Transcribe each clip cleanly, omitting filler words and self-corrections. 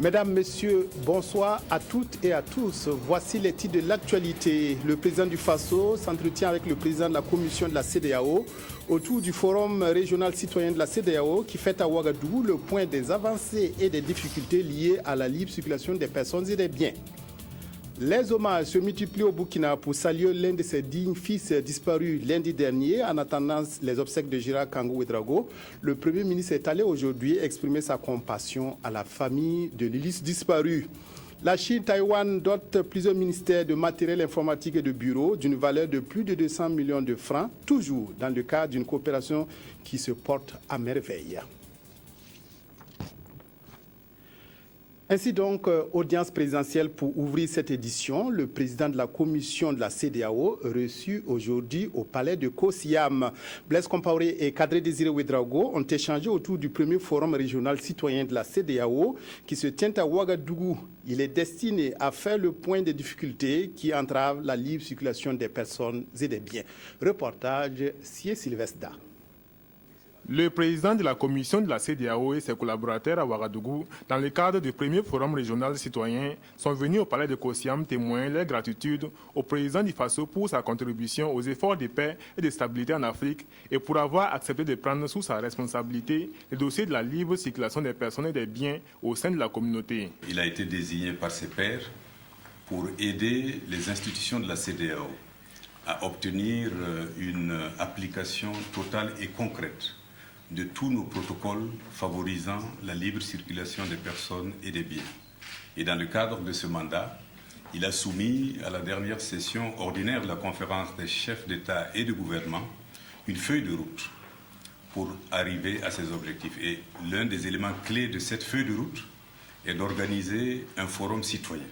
Mesdames, Messieurs, bonsoir à toutes et à tous. Voici les titres de l'actualité. Le président du Faso s'entretient avec le président de la commission de la CEDEAO autour du forum régional citoyen de la CEDEAO qui fait à Ouagadougou le point des avancées et des difficultés liées à la libre circulation des personnes et des biens. Les hommages se multiplient au Burkina pour saluer l'un de ses dignes fils disparus lundi dernier en attendant les obsèques de Gérard Kangou Ouédraogo. Le Premier ministre est allé aujourd'hui exprimer sa compassion à la famille de l'Ulysse disparu. La Chine, Taïwan dote plusieurs ministères de matériel informatique et de bureaux d'une valeur de plus de 200 millions de francs, toujours dans le cadre d'une coopération qui se porte à merveille. Ainsi donc, audience présidentielle pour ouvrir cette édition. Le président de la commission de la CEDEAO reçu aujourd'hui au palais de Kosiam. Blaise Compaoré et Kadri Désiré Ouédraogo ont échangé autour du premier forum régional citoyen de la CEDEAO qui se tient à Ouagadougou. Il est destiné à faire le point des difficultés qui entravent la libre circulation des personnes et des biens. Reportage Sié Sylvestre. Le président de la commission de la CEDEAO et ses collaborateurs à Ouagadougou, dans le cadre du premier forum régional citoyen, sont venus au palais de Kosiam témoigner leur gratitude au président du Faso pour sa contribution aux efforts de paix et de stabilité en Afrique et pour avoir accepté de prendre sous sa responsabilité le dossier de la libre circulation des personnes et des biens au sein de la communauté. Il a été désigné par ses pairs pour aider les institutions de la CEDEAO à obtenir une application totale et concrète de tous nos protocoles favorisant la libre circulation des personnes et des biens. Et dans le cadre de ce mandat, il a soumis à la dernière session ordinaire de la conférence des chefs d'État et de gouvernement une feuille de route pour arriver à ces objectifs. Et l'un des éléments clés de cette feuille de route est d'organiser un forum citoyen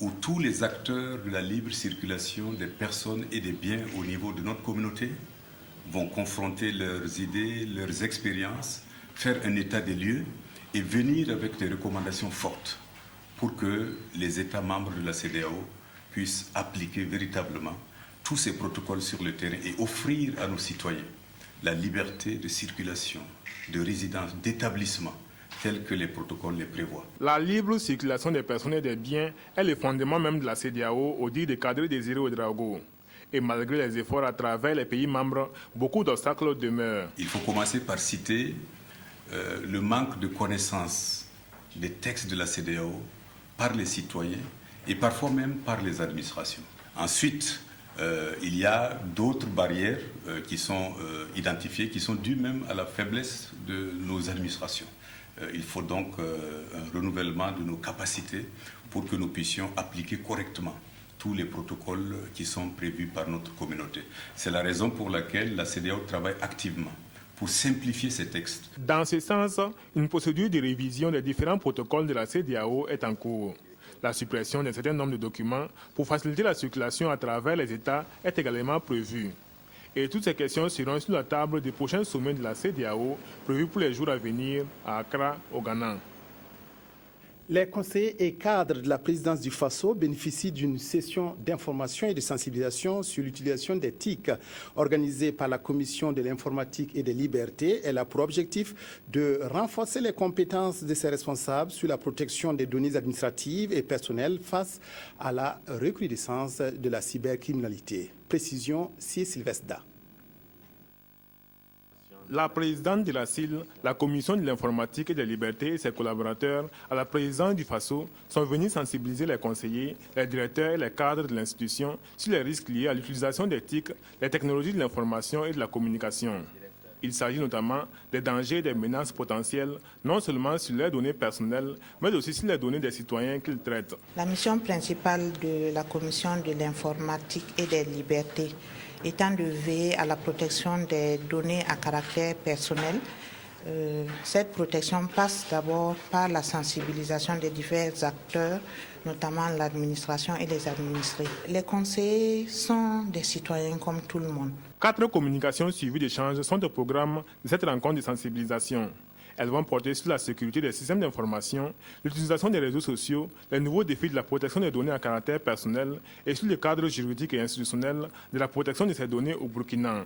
où tous les acteurs de la libre circulation des personnes et des biens au niveau de notre communauté vont confronter leurs idées, leurs expériences, faire un état des lieux et venir avec des recommandations fortes pour que les États membres de la CEDEAO puissent appliquer véritablement tous ces protocoles sur le terrain et offrir à nos citoyens la liberté de circulation, de résidence, d'établissement, tels que les protocoles les prévoient. La libre circulation des personnes et des biens est le fondement même de la CEDEAO, au dit de Kadri Désiré Ouédraogo. Et malgré les efforts à travers les pays membres, beaucoup d'obstacles demeurent. Il faut commencer par citer le manque de connaissance des textes de la CEDEAO par les citoyens et parfois même par les administrations. Ensuite, il y a d'autres barrières qui sont identifiées, qui sont dues même à la faiblesse de nos administrations. Il faut donc un renouvellement de nos capacités pour que nous puissions appliquer correctement tous les protocoles qui sont prévus par notre communauté. C'est la raison pour laquelle la CEDEAO travaille activement pour simplifier ces textes. Dans ce sens, une procédure de révision des différents protocoles de la CEDEAO est en cours. La suppression d'un certain nombre de documents pour faciliter la circulation à travers les États est également prévue. Et toutes ces questions seront sur la table du prochain sommet de la CEDEAO prévu pour les jours à venir à Accra, au Ghana. Les conseillers et cadres de la présidence du Faso bénéficient d'une session d'information et de sensibilisation sur l'utilisation des TIC organisée par la Commission de l'informatique et des libertés. Elle a pour objectif de renforcer les compétences de ses responsables sur la protection des données administratives et personnelles face à la recrudescence de la cybercriminalité. Précision, C. Sylvestre. La présidente de la CIL, la Commission de l'informatique et des libertés et ses collaborateurs à la présidence du Faso sont venus sensibiliser les conseillers, les directeurs et les cadres de l'institution sur les risques liés à l'utilisation des TIC, les technologies de l'information et de la communication. Il s'agit notamment des dangers et des menaces potentielles, non seulement sur les données personnelles, mais aussi sur les données des citoyens qu'ils traitent. La mission principale de la Commission de l'informatique et des libertés étant de veiller à la protection des données à caractère personnel. Cette protection passe d'abord par la sensibilisation des divers acteurs, notamment l'administration et les administrés. Les conseillers sont des citoyens comme tout le monde. 4 communications suivies d'échanges sont au programme de cette rencontre de sensibilisation. Elles vont porter sur la sécurité des systèmes d'information, l'utilisation des réseaux sociaux, les nouveaux défis de la protection des données à caractère personnel et sur le cadre juridique et institutionnel de la protection de ces données au Burkina.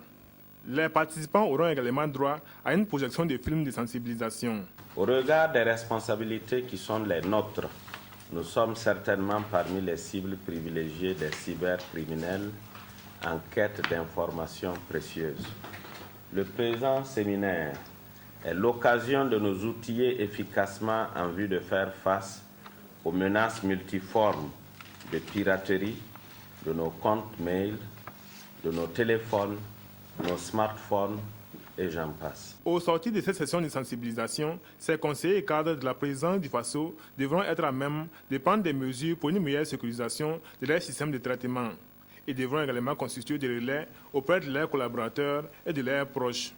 Les participants auront également droit à une projection de films de sensibilisation. Au regard des responsabilités qui sont les nôtres, nous sommes certainement parmi les cibles privilégiées des cybercriminels en quête d'informations précieuses. Le présent séminaire est l'occasion de nous outiller efficacement en vue de faire face aux menaces multiformes de piraterie de nos comptes mail, de nos téléphones, nos smartphones et j'en passe. Au sortir de cette session de sensibilisation, ces conseillers et cadres de la présidence du FASO devront être à même de prendre des mesures pour une meilleure sécurisation de leur système de traitement et devront également constituer des relais auprès de leurs collaborateurs et de leurs proches.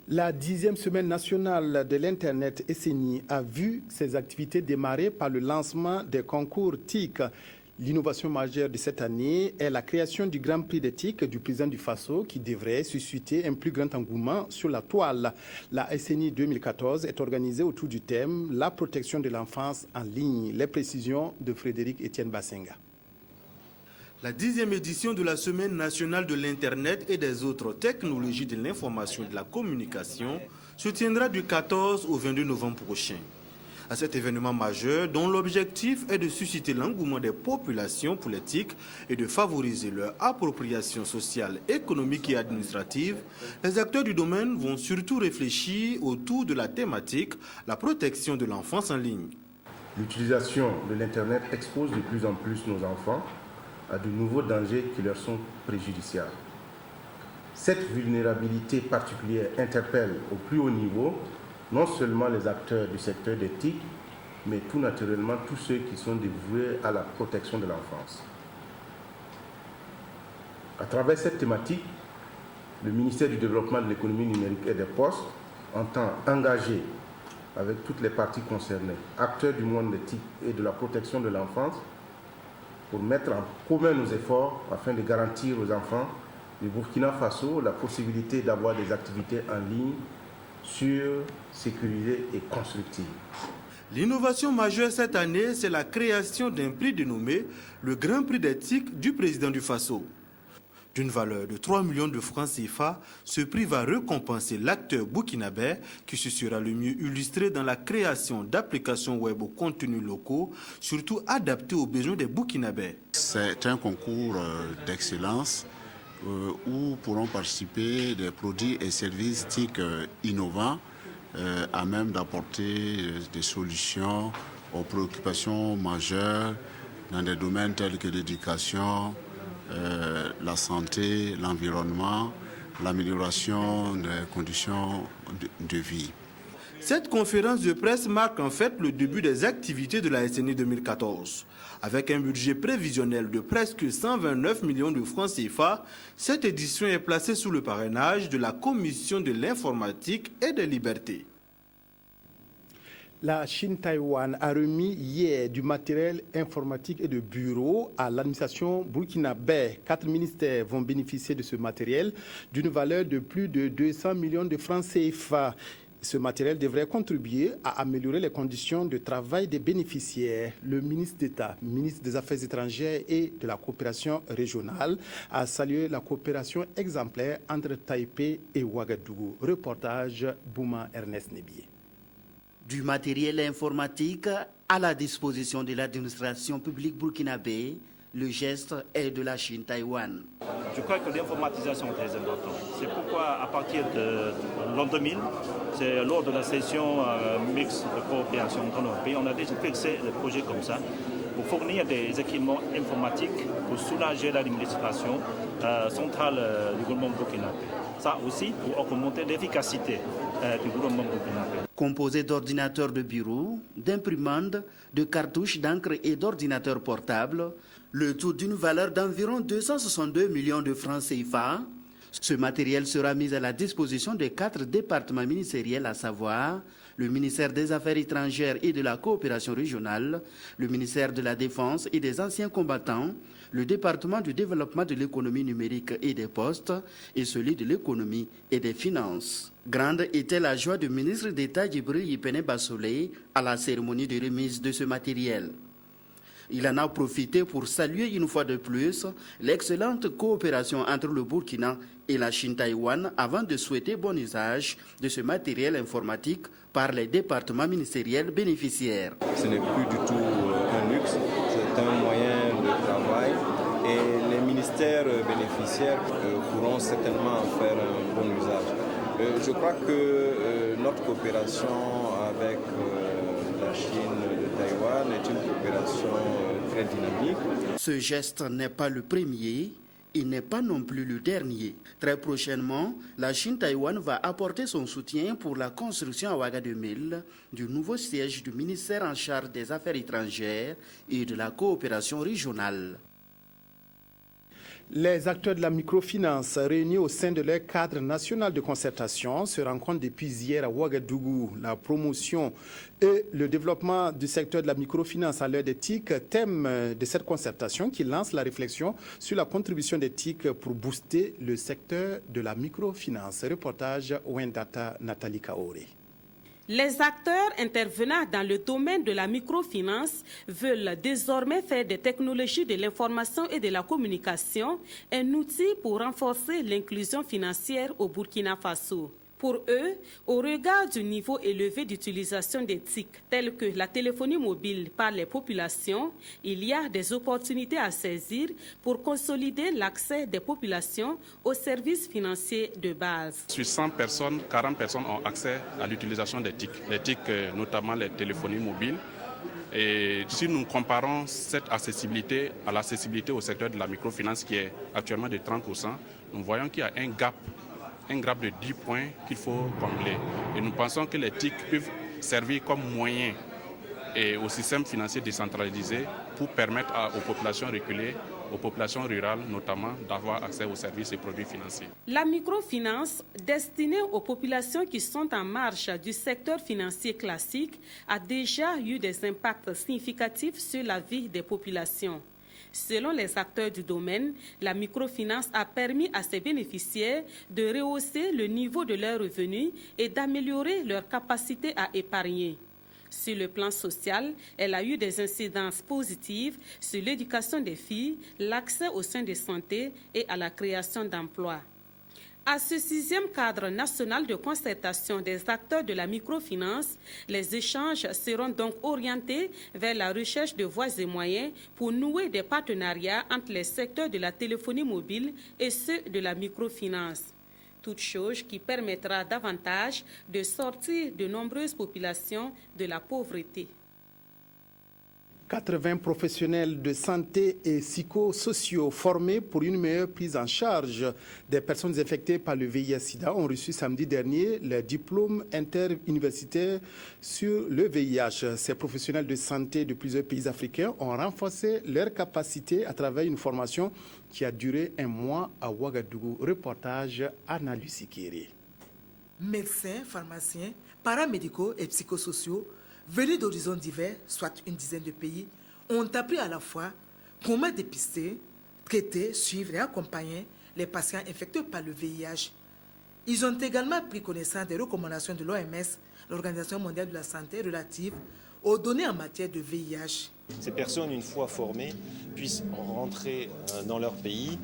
La 10e semaine nationale de l'Internet SNI a vu ses activités démarrer par le lancement des concours TIC. L'innovation majeure de cette année est la création du Grand Prix d'éthique du président du FASO qui devrait susciter un plus grand engouement sur la toile. La SNI 2014 est organisée autour du thème « La protection de l'enfance en ligne ». Les précisions de Frédéric Etienne Bassenga. La 10e édition de la Semaine nationale de l'Internet et des autres technologies de l'information et de la communication se tiendra du 14 au 22 novembre prochain. À cet événement majeur, dont l'objectif est de susciter l'engouement des populations pour l'éthique et de favoriser leur appropriation sociale, économique et administrative, les acteurs du domaine vont surtout réfléchir autour de la thématique « La protection de l'enfance en ligne ». L'utilisation de l'Internet expose de plus en plus nos enfants à de nouveaux dangers qui leur sont préjudiciables. Cette vulnérabilité particulière interpelle au plus haut niveau non seulement les acteurs du secteur d'éthique, mais tout naturellement tous ceux qui sont dévoués à la protection de l'enfance. À travers cette thématique, le ministère du Développement de l'économie numérique et des postes entend engager avec toutes les parties concernées, acteurs du monde d'éthique et de la protection de l'enfance, pour mettre en commun nos efforts afin de garantir aux enfants du Burkina Faso la possibilité d'avoir des activités en ligne sûres, sécurisées et constructives. L'innovation majeure cette année, c'est la création d'un prix dénommé le Grand Prix d'éthique du président du Faso. D'une valeur de 3 millions de francs CFA, ce prix va récompenser l'acteur burkinabé qui se sera le mieux illustré dans la création d'applications web aux contenus locaux, surtout adaptés aux besoins des burkinabés. C'est un concours d'excellence où pourront participer des produits et services TIC innovants à même d'apporter des solutions aux préoccupations majeures dans des domaines tels que l'éducation, la santé, l'environnement, l'amélioration des conditions de vie. Cette conférence de presse marque en fait le début des activités de la SNI 2014. Avec un budget prévisionnel de presque 129 millions de francs CFA, cette édition est placée sous le parrainage de la Commission de l'informatique et des libertés. La Chine-Taïwan a remis hier du matériel informatique et de bureau à l'administration burkinabé. 4 ministères vont bénéficier de ce matériel d'une valeur de plus de 200 millions de francs CFA. Ce matériel devrait contribuer à améliorer les conditions de travail des bénéficiaires. Le ministre d'État, ministre des Affaires étrangères et de la coopération régionale, a salué la coopération exemplaire entre Taipei et Ouagadougou. Reportage Bouma Ernest Nebié. Du matériel informatique à la disposition de l'administration publique burkinabé, le geste est de la Chine-Taïwan. Je crois que l'informatisation est très importante. C'est pourquoi, à partir de l'an 2000, c'est lors de la session mixte de coopération entre nos pays, on a déjà fixé des projets comme ça pour fournir des équipements informatiques pour soulager l'administration centrale du gouvernement burkinabé. Ça aussi pour augmenter l'efficacité du gouvernement burkinabé. Composé d'ordinateurs de bureau, d'imprimantes, de cartouches d'encre et d'ordinateurs portables, le tout d'une valeur d'environ 262 millions de francs CFA. Ce matériel sera mis à la disposition des 4 départements ministériels, à savoir le ministère des Affaires étrangères et de la coopération régionale, le ministère de la Défense et des anciens combattants, le département du développement de l'économie numérique et des postes et celui de l'économie et des finances. Grande était la joie du ministre d'État Djibril Yipene Bassolé à la cérémonie de remise de ce matériel. Il en a profité pour saluer une fois de plus l'excellente coopération entre le Burkina et la Chine-Taïwan avant de souhaiter bon usage de ce matériel informatique par les départements ministériels bénéficiaires. Ce n'est plus du tout un luxe, c'est un moyen de travail et les ministères bénéficiaires pourront certainement en faire un bon usage. Je crois que notre coopération avec la Chine de Taïwan est une coopération très dynamique. Ce geste n'est pas le premier. Il n'est pas non plus le dernier. Très prochainement, la Chine-Taïwan va apporter son soutien pour la construction à Ouagadougou du nouveau siège du ministère en charge des Affaires étrangères et de la coopération régionale. Les acteurs de la microfinance réunis au sein de leur cadre national de concertation se rencontrent depuis hier à Ouagadougou. La promotion et le développement du secteur de la microfinance à l'heure des TIC, thème de cette concertation qui lance la réflexion sur la contribution des TIC pour booster le secteur de la microfinance. Reportage Wendata Nathalie Kaoré. Les acteurs intervenant dans le domaine de la microfinance veulent désormais faire des technologies de l'information et de la communication un outil pour renforcer l'inclusion financière au Burkina Faso. Pour eux, au regard du niveau élevé d'utilisation des TIC, tels que la téléphonie mobile par les populations, il y a des opportunités à saisir pour consolider l'accès des populations aux services financiers de base. Sur 100 personnes, 40 personnes ont accès à l'utilisation des TIC. Les TIC, notamment les téléphonies mobiles. Et si nous comparons cette accessibilité à l'accessibilité au secteur de la microfinance qui est actuellement de 30%, nous voyons qu'il y a un gap de 10 points qu'il faut combler. Et nous pensons que les TIC peuvent servir comme moyen et au système financier décentralisé pour permettre aux populations reculées, aux populations rurales notamment, d'avoir accès aux services et produits financiers. La microfinance, destinée aux populations qui sont en marge du secteur financier classique, a déjà eu des impacts significatifs sur la vie des populations. Selon les acteurs du domaine, la microfinance a permis à ses bénéficiaires de rehausser le niveau de leurs revenus et d'améliorer leur capacité à épargner. Sur le plan social, elle a eu des incidences positives sur l'éducation des filles, l'accès aux soins de santé et à la création d'emplois. À ce 6e cadre national de concertation des acteurs de la microfinance, les échanges seront donc orientés vers la recherche de voies et moyens pour nouer des partenariats entre les secteurs de la téléphonie mobile et ceux de la microfinance. Toute chose qui permettra davantage de sortir de nombreuses populations de la pauvreté. 80 professionnels de santé et psychosociaux formés pour une meilleure prise en charge des personnes infectées par le VIH-Sida ont reçu samedi dernier le diplôme interuniversitaire sur le VIH. Ces professionnels de santé de plusieurs pays africains ont renforcé leurs capacités à travers une formation qui a duré un mois à Ouagadougou. Reportage Anna Lucie Kéré. Médecins, pharmaciens, paramédicaux et psychosociaux venus d'horizons divers, soit une dizaine de pays, ont appris à la fois comment dépister, traiter, suivre et accompagner les patients infectés par le VIH. Ils ont également pris connaissance des recommandations de l'OMS, l'Organisation mondiale de la santé, relatives aux données en matière de VIH. Ces personnes, une fois formées, puissent rentrer dans leur pays,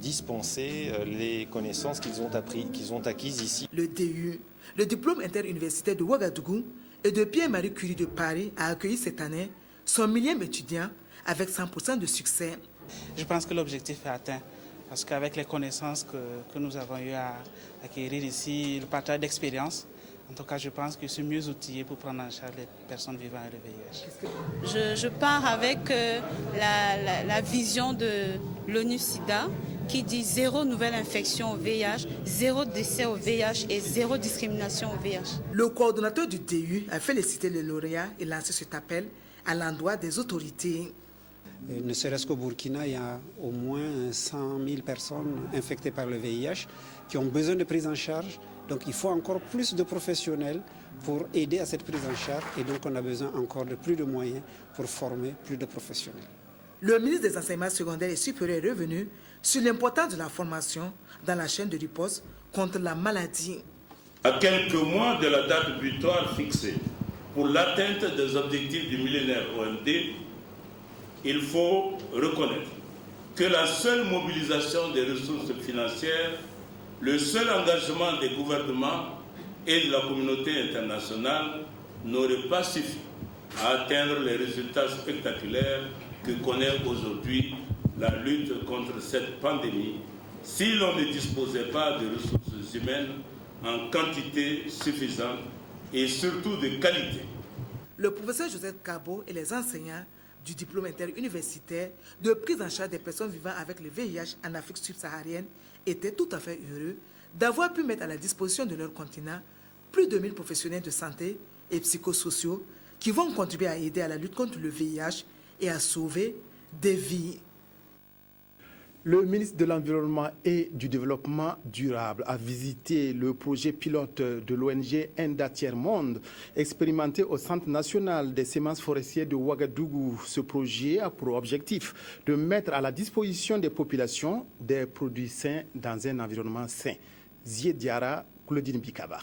dispenser les connaissances qu'ils ont acquises ici. Le DU, le diplôme interuniversitaire de Ouagadougou, et de Pierre-Marie Curie de Paris a accueilli cette année son millième étudiant avec 100% de succès. Je pense que l'objectif est atteint parce qu'avec les connaissances que nous avons eu à acquérir ici, le partage d'expérience, en tout cas je pense que je suis mieux outillé pour prendre en charge les personnes vivant avec le VIH. Je pars avec la vision de l'ONU-SIDA qui dit 0 nouvelle infection au VIH, 0 décès au VIH et 0 discrimination au VIH. Le coordonnateur du DU a félicité les lauréats et lancé cet appel à l'endroit des autorités. Ne serait-ce qu'au Burkina, il y a au moins 100 000 personnes infectées par le VIH qui ont besoin de prise en charge. Donc il faut encore plus de professionnels pour aider à cette prise en charge et donc on a besoin encore de plus de moyens pour former plus de professionnels. Le ministre des Enseignements secondaires et supérieurs est revenu sur l'importance de la formation dans la chaîne de riposte contre la maladie. À quelques mois de la date butoir fixée pour l'atteinte des objectifs du millénaire OMD, il faut reconnaître que la seule mobilisation des ressources financières, le seul engagement des gouvernements et de la communauté internationale n'aurait pas suffi à atteindre les résultats spectaculaires que connaît aujourd'hui la lutte contre cette pandémie si l'on ne disposait pas de ressources humaines en quantité suffisante et surtout de qualité. Le professeur Joseph Cabo et les enseignants du diplôme interuniversitaire de prise en charge des personnes vivant avec le VIH en Afrique subsaharienne étaient tout à fait heureux d'avoir pu mettre à la disposition de leur continent plus de 1000 professionnels de santé et psychosociaux qui vont contribuer à aider à la lutte contre le VIH et à sauver des vies. Le ministre de l'Environnement et du Développement durable a visité le projet pilote de l'ONG Enda Tiers-Monde, expérimenté au Centre national des semences forestières de Ouagadougou. Ce projet a pour objectif de mettre à la disposition des populations des produits sains dans un environnement sain. Zié Diara, Claudine Bikaba.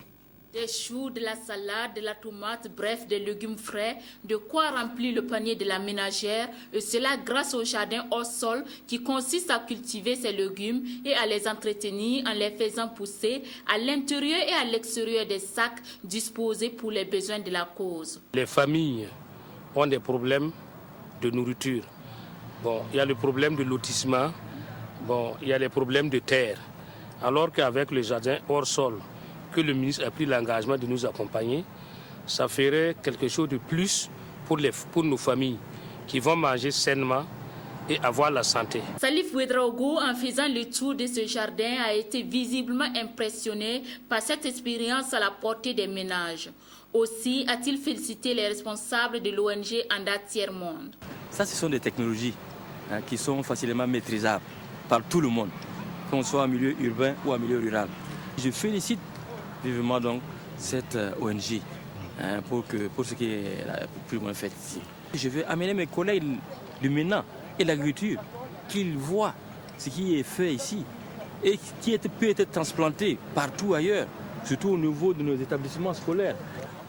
Des choux, de la salade, de la tomate, bref, des légumes frais, de quoi remplir le panier de la ménagère, et cela grâce au jardin hors sol qui consiste à cultiver ces légumes et à les entretenir en les faisant pousser à l'intérieur et à l'extérieur des sacs disposés pour les besoins de la cause. Les familles ont des problèmes de nourriture. Bon, il y a le problème de lotissement, bon, il y a les problèmes de terre, alors qu'avec le jardin hors sol, que le ministre a pris l'engagement de nous accompagner, ça ferait quelque chose de plus pour nos familles qui vont manger sainement et avoir la santé. Salif Ouedraogo, en faisant le tour de ce jardin, a été visiblement impressionné par cette expérience à la portée des ménages. Aussi a-t-il félicité les responsables de l'ONG Enda Tiers-Monde. Ça, ce sont des technologies qui sont facilement maîtrisables par tout le monde, qu'on soit en milieu urbain ou en milieu rural. Je félicite vivement donc cette ONG pour ce qui est plus ou moins fait ici. Je vais amener mes collègues du MENA et l'agriculture, qu'ils voient ce qui est fait ici et qui peut être transplanté partout ailleurs, surtout au niveau de nos établissements scolaires.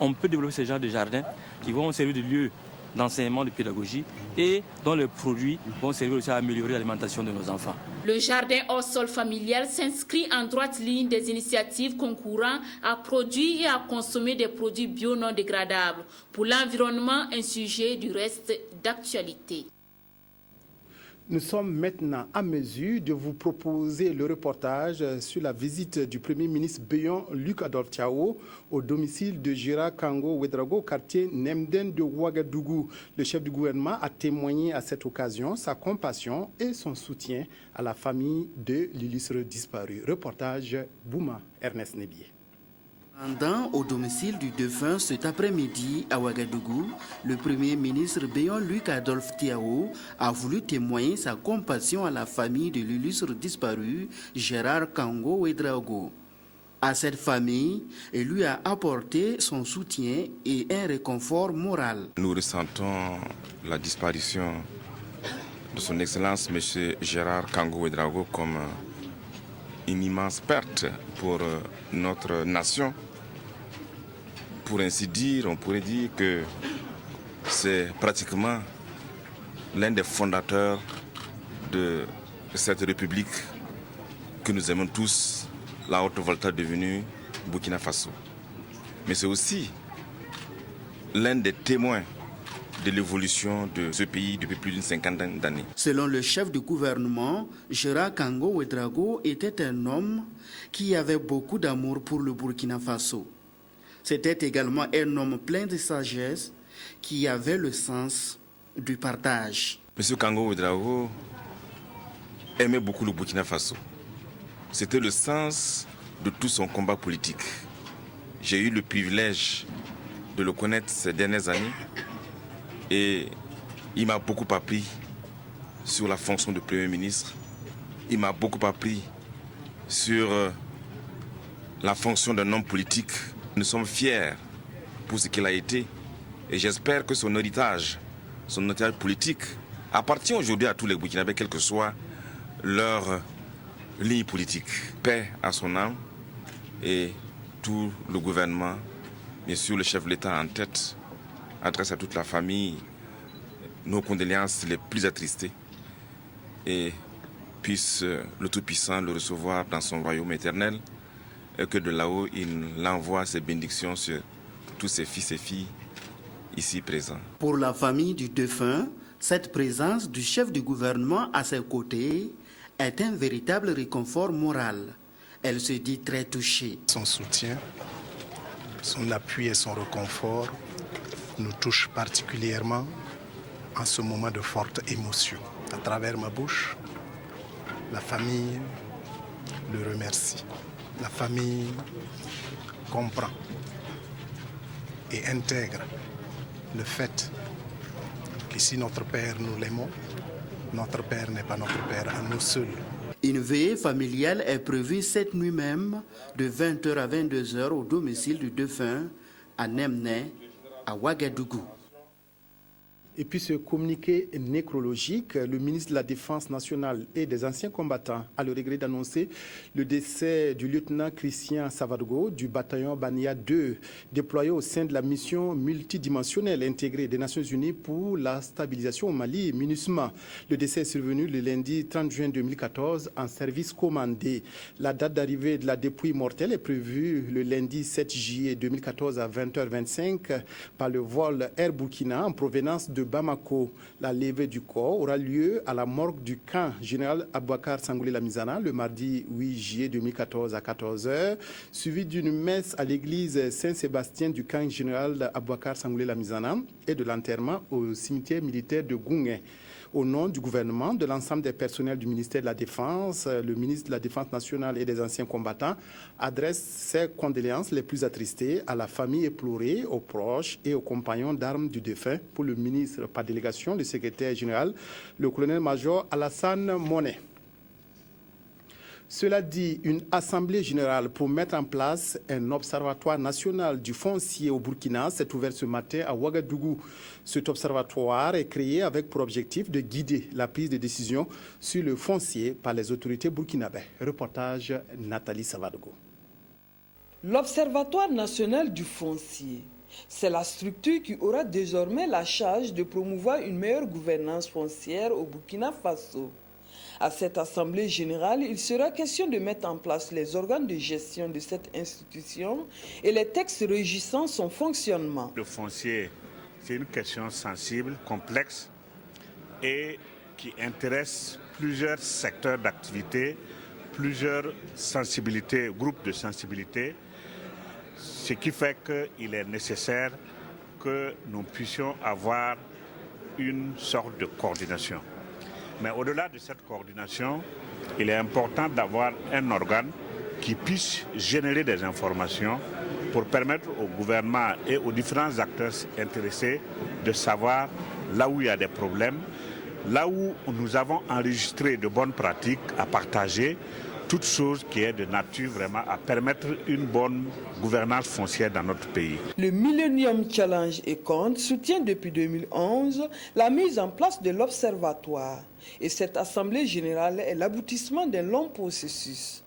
On peut développer ce genre de jardins qui vont servir de lieu d'enseignement, de pédagogie et dont les produits vont servir aussi à améliorer l'alimentation de nos enfants. Le jardin hors sol familial s'inscrit en droite ligne des initiatives concourant à produire et à consommer des produits bio non dégradables. Pour l'environnement, un sujet du reste d'actualité. Nous sommes maintenant à mesure de vous proposer le reportage sur la visite du Premier ministre béon Luc Adolphe Thiaw au domicile de Gérard Kango Ouedraogo, quartier Nemden de Ouagadougou. Le chef du gouvernement a témoigné à cette occasion sa compassion et son soutien à la famille de l'illustre disparu. Reportage Bouma Ernest Nebier. Pendant au domicile du défunt cet après-midi à Ouagadougou, le Premier ministre béon Luc Adolphe Thiaw a voulu témoigner sa compassion à la famille de l'illustre disparu Gérard Kango Ouedraogo. À cette famille, il lui a apporté son soutien et un réconfort moral. Nous ressentons la disparition de son Excellence M. Gérard Kango Ouedraogo comme une immense perte pour notre nation. Pour ainsi dire, on pourrait dire que c'est pratiquement l'un des fondateurs de cette république que nous aimons tous, la Haute-Volta devenue Burkina Faso. Mais c'est aussi l'un des témoins de l'évolution de ce pays depuis plus d'une cinquantaine d'années. Selon le chef du gouvernement, Gérard Kango Ouedraogo était un homme qui avait beaucoup d'amour pour le Burkina Faso. C'était également un homme plein de sagesse qui avait le sens du partage. M. Kango Ouedraogo aimait beaucoup le Burkina Faso. C'était le sens de tout son combat politique. J'ai eu le privilège de le connaître ces dernières années et il m'a beaucoup appris sur la fonction de Premier ministre. Il m'a beaucoup appris sur la fonction d'un homme politique. Nous sommes fiers pour ce qu'il a été et j'espère que son héritage politique appartient aujourd'hui à tous les Burkinabés, quelle que soit leur ligne politique. Paix à son âme et tout le gouvernement, bien sûr le chef de l'État en tête, adresse à toute la famille nos condoléances les plus attristées et puisse le Tout-Puissant le recevoir dans son royaume éternel et que de là-haut, il envoie ses bénédictions sur tous ses fils et filles ici présents. Pour la famille du défunt, cette présence du chef du gouvernement à ses côtés est un véritable réconfort moral. Elle se dit très touchée. Son soutien, son appui et son réconfort nous touchent particulièrement en ce moment de forte émotion. À travers ma bouche, la famille le remercie. La famille comprend et intègre le fait que si notre Père nous l'aimons, notre Père n'est pas notre Père à nous seuls. Une veillée familiale est prévue cette nuit même de 20h à 22h au domicile du défunt à Nemne, à Ouagadougou. Et puis ce communiqué nécrologique, le ministre de la Défense nationale et des anciens combattants a le regret d'annoncer le décès du lieutenant Christian Savadgo du bataillon Bania 2, déployé au sein de la mission multidimensionnelle intégrée des Nations Unies pour la stabilisation au Mali, MINUSMA. Le décès est survenu le lundi 30 juin 2014 en service commandé. La date d'arrivée de la dépouille mortelle est prévue le lundi 7 juillet 2014 à 20h25 par le vol Air Burkina en provenance de Bamako. La levée du corps aura lieu à la morgue du camp général Abouakar Sangoulé-Lamizana le mardi 8 juillet 2014 à 14h, suivi d'une messe à l'église Saint-Sébastien du camp général Abouakar Sangoulé-Lamizana et de l'enterrement au cimetière militaire de Goungé. Au nom du gouvernement, de l'ensemble des personnels du ministère de la Défense, le ministre de la Défense nationale et des anciens combattants adresse ses condoléances les plus attristées à la famille éplorée, aux proches et aux compagnons d'armes du défunt. Pour le ministre par délégation, le secrétaire général, le colonel-major Alassane Monet. Cela dit, une assemblée générale pour mettre en place un observatoire national du foncier au Burkina s'est ouvert ce matin à Ouagadougou. Cet observatoire est créé avec pour objectif de guider la prise de décision sur le foncier par les autorités burkinabées. Reportage Nathalie Savadgo. L'Observatoire national du foncier, c'est la structure qui aura désormais la charge de promouvoir une meilleure gouvernance foncière au Burkina Faso. À cette Assemblée générale, il sera question de mettre en place les organes de gestion de cette institution et les textes régissant son fonctionnement. Le foncier, c'est une question sensible, complexe et qui intéresse plusieurs secteurs d'activité, plusieurs sensibilités, groupes de sensibilité, ce qui fait qu'il est nécessaire que nous puissions avoir une sorte de coordination. Mais au-delà de cette coordination, il est important d'avoir un organe qui puisse générer des informations pour permettre au gouvernement et aux différents acteurs intéressés de savoir là où il y a des problèmes, là où nous avons enregistré de bonnes pratiques à partager, toute chose qui est de nature vraiment à permettre une bonne gouvernance foncière dans notre pays. Le Millennium Challenge Econ soutient depuis 2011 la mise en place de l'Observatoire. Et cette Assemblée générale est l'aboutissement d'un long processus.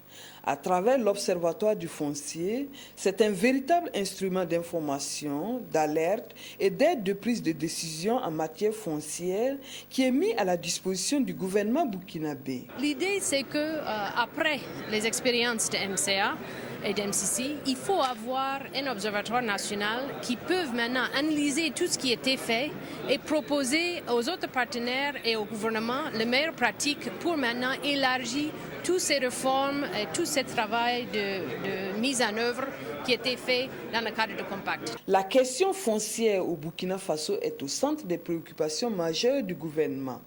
À travers l'Observatoire du foncier, c'est un véritable instrument d'information, d'alerte et d'aide de prise de décision en matière foncière qui est mis à la disposition du gouvernement burkinabé. L'idée, c'est que après les expériences de MCA et d'MCC, il faut avoir un observatoire national qui peut maintenant analyser tout ce qui a été fait et proposer aux autres partenaires et au gouvernement les meilleures pratiques pour maintenant élargir toutes ces réformes et tout ce travail de mise en œuvre qui a été fait dans le cadre de Compact. La question foncière au Burkina Faso est au centre des préoccupations majeures du gouvernement.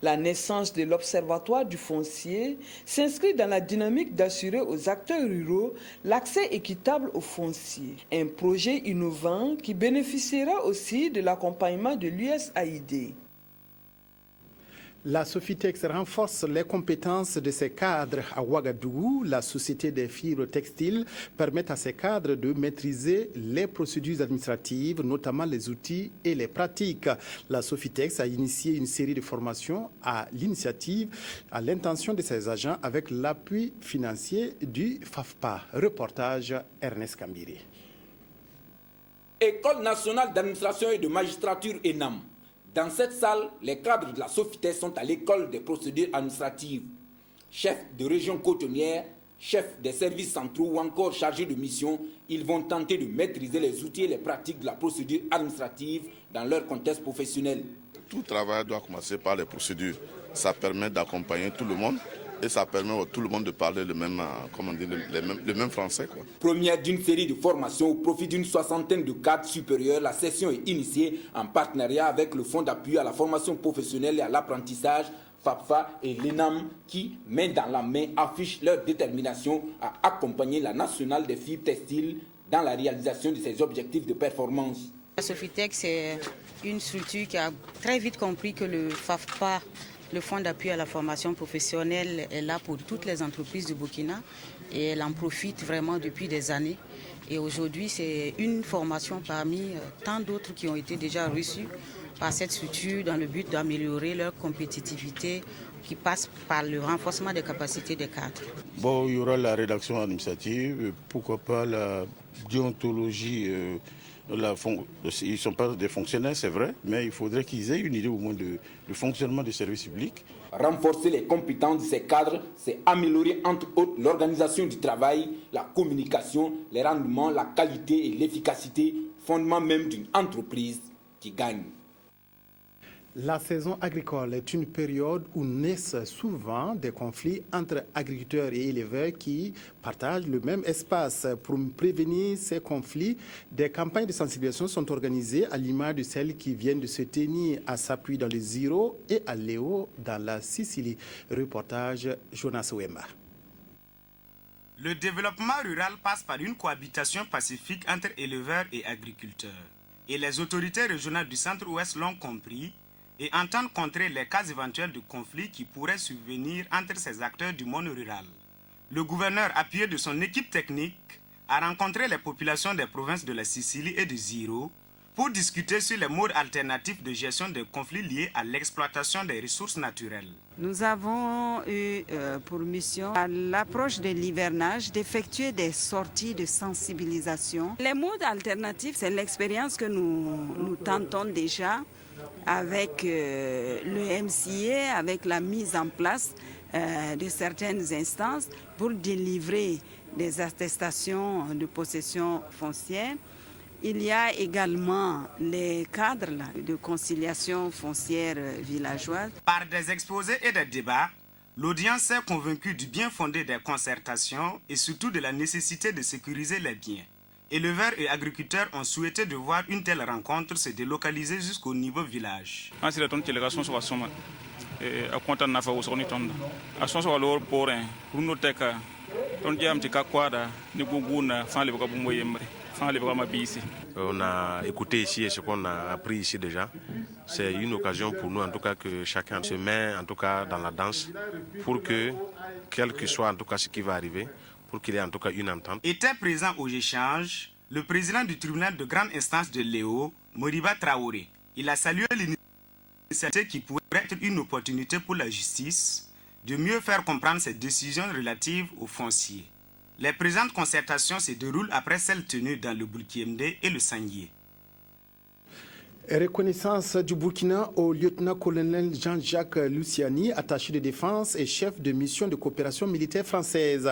La naissance de l'Observatoire du foncier s'inscrit dans la dynamique d'assurer aux acteurs ruraux l'accès équitable au foncier. Un projet innovant qui bénéficiera aussi de l'accompagnement de l'USAID. La Sofitex renforce les compétences de ses cadres à Ouagadougou. La Société des fibres textiles permet à ses cadres de maîtriser les procédures administratives, notamment les outils et les pratiques. La Sofitex a initié une série de formations à l'initiative, à l'intention de ses agents avec l'appui financier du FAFPA. Reportage Ernest Kambiri. École nationale d'administration et de magistrature ENAM. Dans cette salle, les cadres de la Sofitel sont à l'école des procédures administratives. Chefs de région côtonnière, chefs des services centraux ou encore chargés de mission, ils vont tenter de maîtriser les outils et les pratiques de la procédure administrative dans leur contexte professionnel. Tout travail doit commencer par les procédures. Ça permet d'accompagner tout le monde et ça permet à tout le monde de parler le même français, quoi. Première d'une série de formations au profit d'une 60aine de cadres supérieurs, la session est initiée en partenariat avec le Fonds d'appui à la formation professionnelle et à l'apprentissage, FAPFA et l'ENAM, qui, main dans la main, affichent leur détermination à accompagner la nationale des fibres textiles dans la réalisation de ses objectifs de performance. La Sofitec, c'est une structure qui a très vite compris que le FAFPA, le Fonds d'appui à la formation professionnelle, est là pour toutes les entreprises du Burkina et elle en profite vraiment depuis des années. Et aujourd'hui, c'est une formation parmi tant d'autres qui ont été déjà reçues par cette structure dans le but d'améliorer leur compétitivité qui passe par le renforcement des capacités des cadres. Bon, il y aura la rédaction administrative, pourquoi pas la déontologie. Ils ne sont pas des fonctionnaires, c'est vrai, mais il faudrait qu'ils aient une idée au moins du fonctionnement des services publics. Renforcer les compétences de ces cadres, c'est améliorer entre autres l'organisation du travail, la communication, les rendements, la qualité et l'efficacité, fondement même d'une entreprise qui gagne. La saison agricole est une période où naissent souvent des conflits entre agriculteurs et éleveurs qui partagent le même espace. Pour prévenir ces conflits, des campagnes de sensibilisation sont organisées à l'image de celles qui viennent de se tenir à Sapui dans le Ziro et à Léo dans la Sicile. Reportage Jonas Wemba. Le développement rural passe par une cohabitation pacifique entre éleveurs et agriculteurs. Et les autorités régionales du centre-ouest l'ont compris et entendent contrer les cas éventuels de conflits qui pourraient survenir entre ces acteurs du monde rural. Le gouverneur, appuyé de son équipe technique, a rencontré les populations des provinces de la Sicile et de Ziro pour discuter sur les modes alternatifs de gestion des conflits liés à l'exploitation des ressources naturelles. Nous avons eu pour mission, à l'approche de l'hivernage, d'effectuer des sorties de sensibilisation. Les modes alternatifs, c'est l'expérience que nous tentons déjà avec le MCA, avec la mise en place de certaines instances pour délivrer des attestations de possession foncière. Il y a également les cadres de conciliation foncière villageoise. Par des exposés et des débats, l'audience s'est convaincue du bien fondé des concertations et surtout de la nécessité de sécuriser les biens. Éleveurs et agriculteurs ont souhaité de voir une telle rencontre se délocaliser jusqu'au niveau village. On a écouté ici et ce qu'on a appris ici déjà. C'est une occasion pour nous en tout cas que chacun se met en tout cas dans la danse pour que, quel que soit en tout cas ce qui va arriver, pour qu'il y ait en tout cas une entente. Était présent aux échanges le président du tribunal de grande instance de Léo, Moriba Traoré. Il a salué l'initiative qui pourrait être une opportunité pour la justice de mieux faire comprendre ses décisions relatives aux fonciers. Les présentes concertations se déroulent après celles tenues dans le Burkina et le Sanguier. Reconnaissance du Burkina au lieutenant-colonel Jean-Jacques Luciani, attaché de défense et chef de mission de coopération militaire française.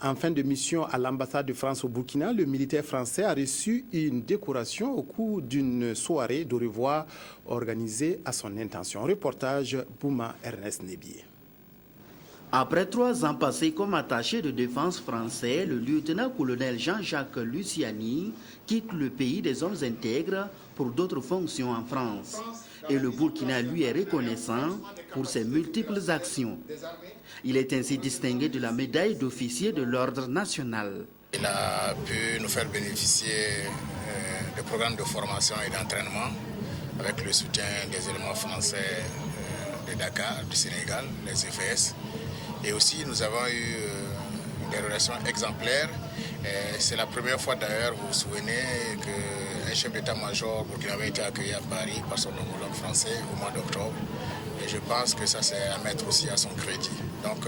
En fin de mission à l'ambassade de France au Burkina, le militaire français a reçu une décoration au cours d'une soirée de revoir organisée à son intention. Reportage Bouma Ernest Nebier. Après 3 ans passés comme attaché de défense français, le lieutenant-colonel Jean-Jacques Luciani quitte le pays des hommes intègres pour d'autres fonctions en France. Et le Burkina lui est reconnaissant pour ses multiples actions. Il est ainsi distingué de la médaille d'officier de l'ordre national. Il a pu nous faire bénéficier de programmes de formation et d'entraînement avec le soutien des éléments français de Dakar, du Sénégal, les FS. Et aussi, nous avons eu des relations exemplaires. C'est la première fois d'ailleurs, vous vous souvenez, qu'un chef d'état-major burkinabé a été accueilli à Paris par son homologue français au mois d'octobre. Et je pense que ça, c'est à mettre aussi à son crédit. Donc,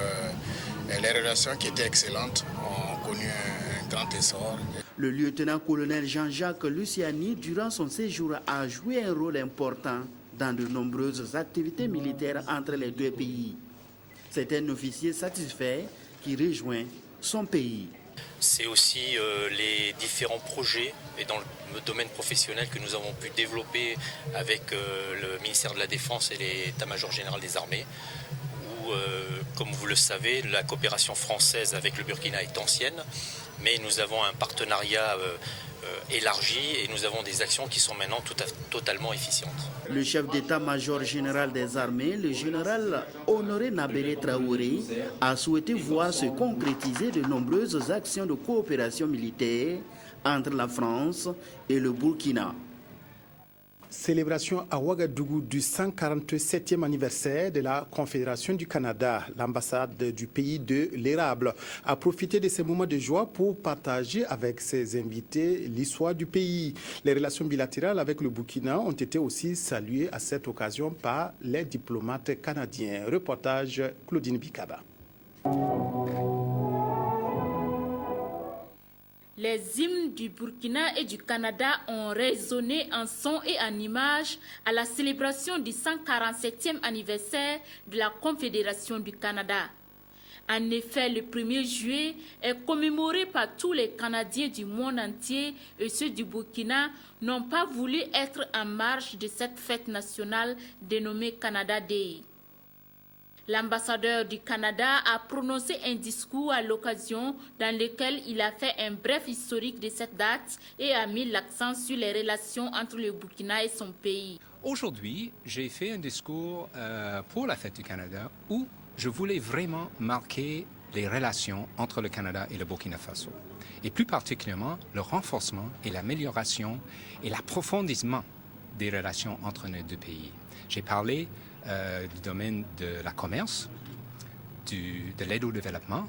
les relations qui étaient excellentes ont connu un grand essor. Le lieutenant-colonel Jean-Jacques Luciani, durant son séjour, a joué un rôle important dans de nombreuses activités militaires entre les deux pays. C'est un officier satisfait qui rejoint son pays. C'est aussi les différents projets et dans le domaine professionnel que nous avons pu développer avec le ministère de la Défense et l'état-major général des armées, où, comme vous le savez, la coopération française avec le Burkina est ancienne, mais nous avons un partenariat élargi et nous avons des actions qui sont maintenant totalement efficientes. Le chef d'état-major général des armées, le général Honoré Nabélé Traoré, a souhaité voir se concrétiser de nombreuses actions de coopération militaire entre la France et le Burkina. Célébration à Ouagadougou du 147e anniversaire de la Confédération du Canada. L'ambassade du pays de l'érable a profité de ces moments de joie pour partager avec ses invités l'histoire du pays. Les relations bilatérales avec le Burkina ont été aussi saluées à cette occasion par les diplomates canadiens. Reportage Claudine Bikaba. Les hymnes du Burkina et du Canada ont résonné en son et en images à la célébration du 147e anniversaire de la Confédération du Canada. En effet, le 1er juillet est commémoré par tous les Canadiens du monde entier et ceux du Burkina n'ont pas voulu être en marge de cette fête nationale dénommée Canada Day. L'ambassadeur du Canada a prononcé un discours à l'occasion dans lequel il a fait un bref historique de cette date et a mis l'accent sur les relations entre le Burkina et son pays. Aujourd'hui, j'ai fait un discours pour la fête du Canada où je voulais vraiment marquer les relations entre le Canada et le Burkina Faso. Et plus particulièrement, le renforcement et l'amélioration et l'approfondissement des relations entre nos deux pays. J'ai parlé du domaine de la commerce, de l'aide au développement,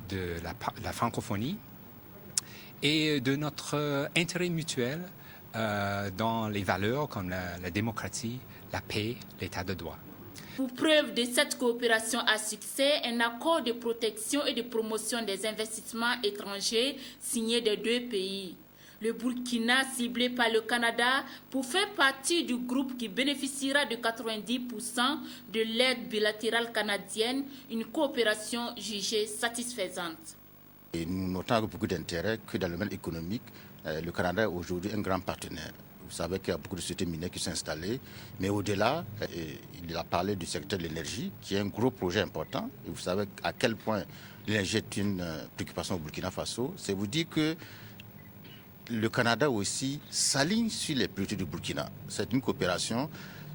de la francophonie et de notre intérêt mutuel dans les valeurs comme la démocratie, la paix, l'état de droit. Pour preuve de cette coopération à succès, un accord de protection et de promotion des investissements étrangers signé des deux pays. Le Burkina, ciblé par le Canada, pour faire partie du groupe qui bénéficiera de 90% de l'aide bilatérale canadienne, une coopération jugée satisfaisante. Et nous notons avec beaucoup d'intérêt que dans le domaine économique, le Canada est aujourd'hui un grand partenaire. Vous savez qu'il y a beaucoup de sociétés minières qui sont installées, mais au-delà, il a parlé du secteur de l'énergie, qui est un gros projet important. Et vous savez à quel point l'énergie est une préoccupation au Burkina Faso. C'est vous dire que le Canada aussi s'aligne sur les priorités du Burkina. C'est une coopération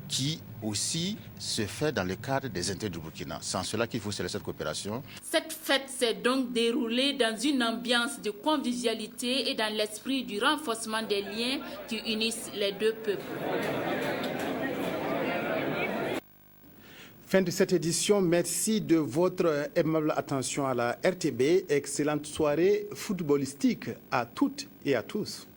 qui aussi se fait dans le cadre des intérêts du Burkina. C'est en cela qu'il faut célébrer cette coopération. Cette fête s'est donc déroulée dans une ambiance de convivialité et dans l'esprit du renforcement des liens qui unissent les deux peuples. Fin de cette édition, merci de votre aimable attention à la RTB. Excellente soirée footballistique à toutes et à tous.